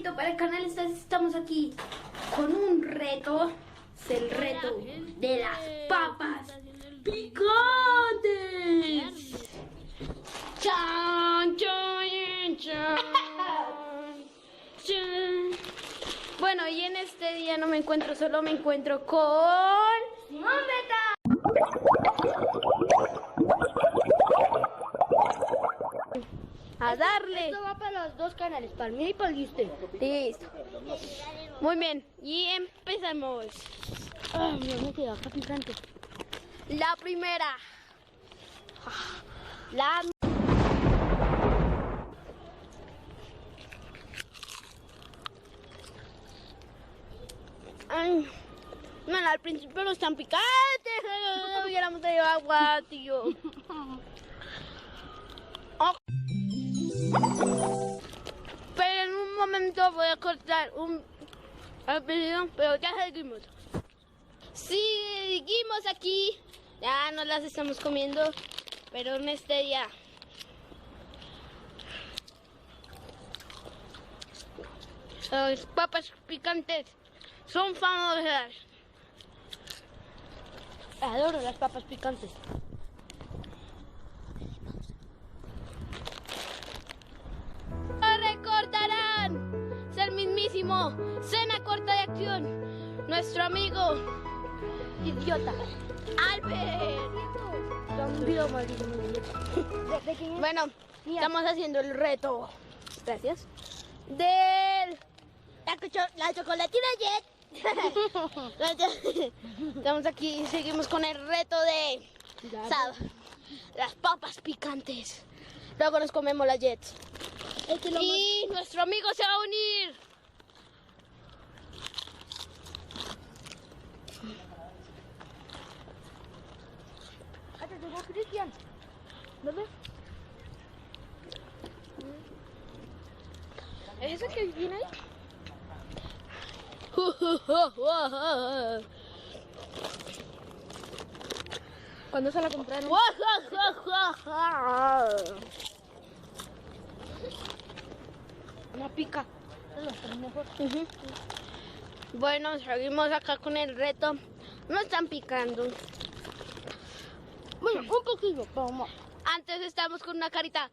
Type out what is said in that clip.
nuevito para el canal. Estamos aquí con un reto. Es el reto de las papas picantes. Chan, chan, chan, chan. Bueno, y en este día no me encuentro solo, me encuentro con ¡Mómeta! A darle. Esto va para los dos canales, para mí y para el de usted. Listo. Muy bien, y empezamos. Ay, me metí acá picante. La primera. La... Ay, no, al principio no están picantes. No hubiéramos traído agua, tío. Oh. Pero en un momento voy a cortar el video, pero ya seguimos. Seguimos aquí. Ya nos las estamos comiendo, pero en este día. Las papas picantes son famosas. Adoro las papas picantes. Recordarán. Es el mismísimo Cena Corta de Acción. Nuestro amigo Idiota. Albert. También maldito. Bueno, Mía. estamos haciendo el reto. Gracias. Del la chocolatina Jet. Estamos aquí, seguimos con el reto de las papas picantes. Luego nos comemos las Jets. Y nuestro amigo se va a unir. Ahí te llegó Cristian. ¿No ves? ¿Es ese que viene ahí? ¿Cuándo se la compraron? Una pica. Mejor. Bueno, seguimos acá con el reto. No están picando. Bueno, un poquito, pero más. Antes estamos con una carita.